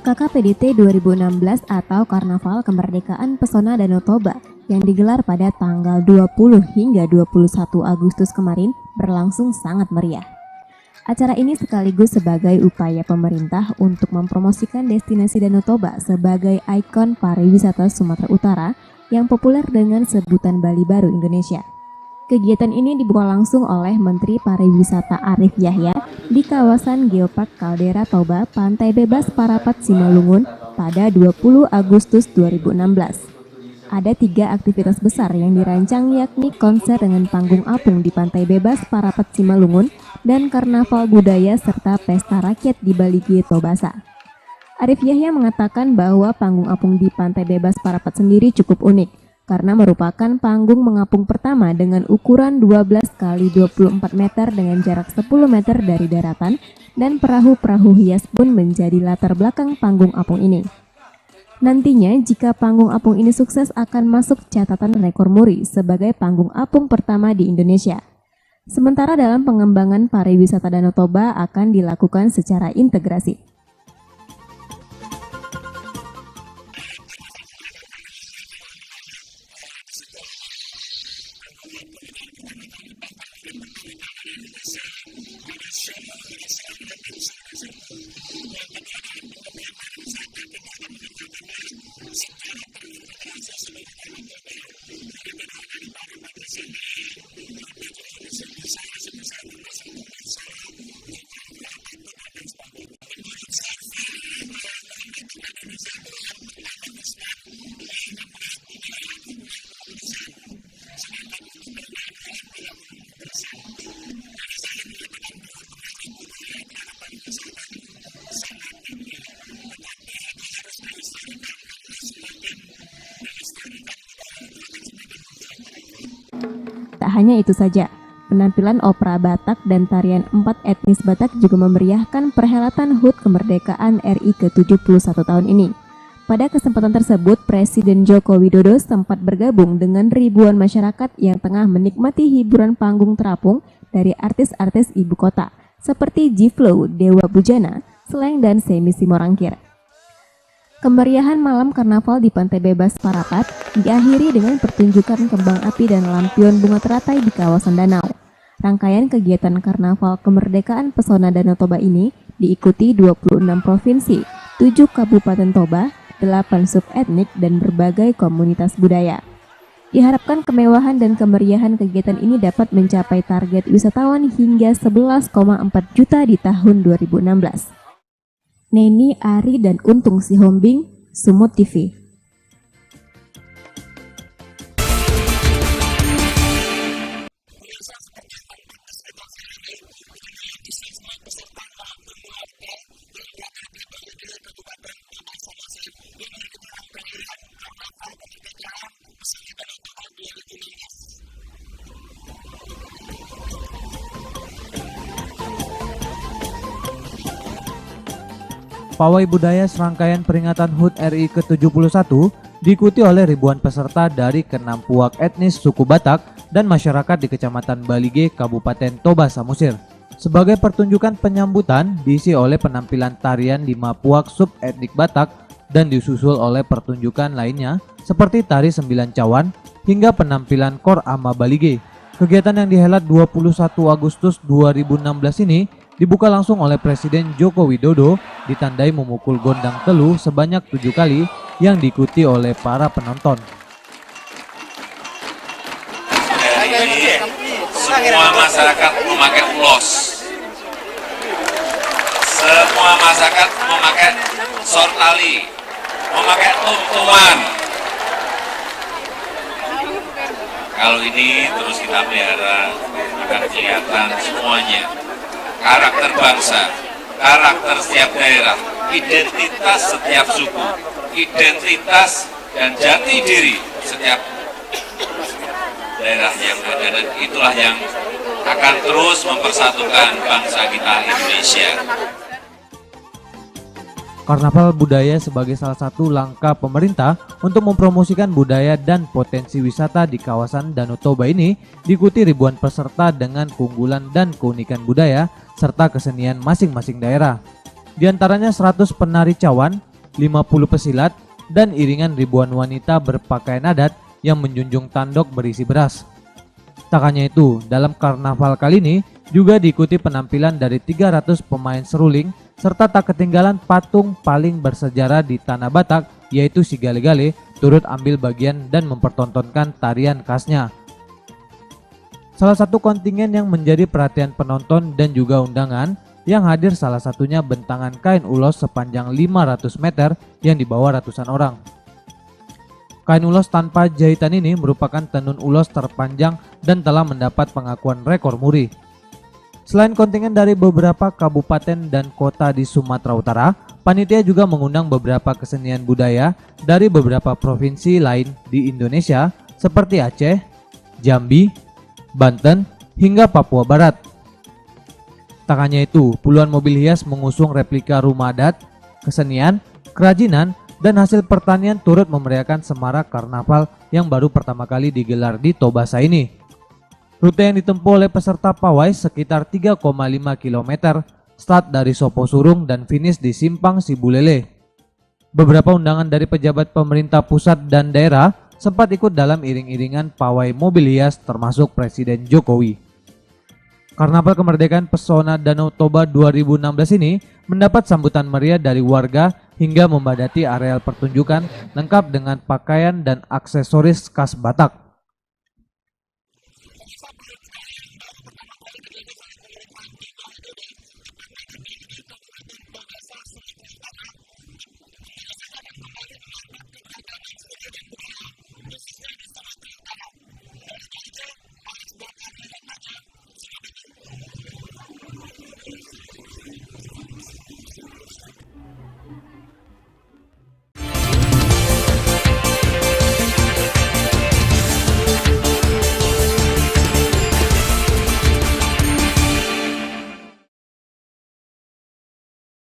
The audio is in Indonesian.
KKPDT 2016 atau Karnaval Kemerdekaan Pesona Danau Toba yang digelar pada tanggal 20 hingga 21 Agustus kemarin berlangsung sangat meriah. Acara ini sekaligus sebagai upaya pemerintah untuk mempromosikan destinasi Danau Toba sebagai ikon pariwisata Sumatera Utara yang populer dengan sebutan Bali Baru Indonesia. Kegiatan ini dibuka langsung oleh Menteri Pariwisata Arif Yahya di kawasan Geopark Kaldera Toba, Pantai Bebas Parapat Simalungun pada 20 Agustus 2016. Ada 3 aktivitas besar yang dirancang, yakni konser dengan panggung apung di Pantai Bebas Parapat Simalungun dan karnaval budaya serta pesta rakyat di Balige Tobasa. Arif Yahya mengatakan bahwa panggung apung di Pantai Bebas Parapat sendiri cukup unik karena merupakan panggung mengapung pertama dengan ukuran 12 x 24 meter dengan jarak 10 meter dari daratan, dan perahu-perahu hias pun menjadi latar belakang panggung apung ini. Nantinya jika panggung apung ini sukses akan masuk catatan rekor muri sebagai panggung apung pertama di Indonesia. Sementara dalam pengembangan pariwisata Danau Toba akan dilakukan secara integrasi. Tak hanya itu saja, penampilan opera Batak dan tarian 4 etnis Batak juga memeriahkan perhelatan HUT Kemerdekaan RI ke-71 tahun ini. Pada kesempatan tersebut, Presiden Joko Widodo sempat bergabung dengan ribuan masyarakat yang tengah menikmati hiburan panggung terapung dari artis-artis ibu kota, seperti J-Flow, Dewa Bujana, Slank, dan Semi Simorangkir. Kemeriahan malam karnaval di Pantai Bebas Parapat diakhiri dengan pertunjukan kembang api dan lampion bunga teratai di kawasan danau. Rangkaian kegiatan Karnaval Kemerdekaan Pesona Danau Toba ini diikuti 26 provinsi, 7 kabupaten Toba, 8 subetnik, dan berbagai komunitas budaya. Diharapkan kemewahan dan kemeriahan kegiatan ini dapat mencapai target wisatawan hingga 11,4 juta di tahun 2016. Neni, Ari, dan Untung Sihombing, Sumut TV. Pawai budaya serangkaian peringatan HUT RI ke-71 diikuti oleh ribuan peserta dari ke-6 puak etnis suku Batak dan masyarakat di Kecamatan Balige, Kabupaten Toba Samosir. Sebagai pertunjukan penyambutan diisi oleh penampilan tarian 5 puak sub-etnik Batak dan disusul oleh pertunjukan lainnya seperti tari 9 cawan hingga penampilan Kor Ama Balige. Kegiatan yang dihelat 21 Agustus 2016 ini dibuka langsung oleh Presiden Joko Widodo, ditandai memukul gondang teluh sebanyak 7 kali yang diikuti oleh para penonton. Semua masyarakat memakai ulos, semua masyarakat memakai sortali, memakai tumtuan. Kalau ini terus kita pelihara akan kelihatan semuanya. Karakter bangsa, karakter setiap daerah, identitas setiap suku, identitas dan jati diri setiap daerah yang ada, dan itulah yang akan terus mempersatukan bangsa kita Indonesia. Karnaval budaya sebagai salah satu langkah pemerintah untuk mempromosikan budaya dan potensi wisata di kawasan Danau Toba ini diikuti ribuan peserta dengan keunggulan dan keunikan budaya serta kesenian masing-masing daerah. Di antaranya 100 penari cawan, 50 pesilat, dan iringan ribuan wanita berpakaian adat yang menjunjung tandok berisi beras. Tak hanya itu, dalam karnaval kali ini juga diikuti penampilan dari 300 pemain seruling serta tak ketinggalan patung paling bersejarah di Tanah Batak yaitu si Gale-Gale turut ambil bagian dan mempertontonkan tarian khasnya. Salah satu kontingen yang menjadi perhatian penonton dan juga undangan yang hadir salah satunya bentangan kain ulos sepanjang 500 meter yang dibawa ratusan orang. Kain ulos tanpa jahitan ini merupakan tenun ulos terpanjang dan telah mendapat pengakuan rekor muri. Selain kontingen dari beberapa kabupaten dan kota di Sumatera Utara, panitia juga mengundang beberapa kesenian budaya dari beberapa provinsi lain di Indonesia seperti Aceh, Jambi, Banten, hingga Papua Barat. Tak hanya itu, puluhan mobil hias mengusung replika rumah adat, kesenian, kerajinan, dan hasil pertanian turut memeriahkan semarak karnaval yang baru pertama kali digelar di Tobasa ini. Rute yang ditempuh oleh peserta pawai sekitar 3,5 km, start dari Sopo Surung dan finish di Simpang Sibulele. Beberapa undangan dari pejabat pemerintah pusat dan daerah sempat ikut dalam iring-iringan pawai mobil hias termasuk Presiden Jokowi. Karnaval Kemerdekaan Pesona Danau Toba 2016 ini mendapat sambutan meriah dari warga hingga membadati areal pertunjukan lengkap dengan pakaian dan aksesoris khas Batak.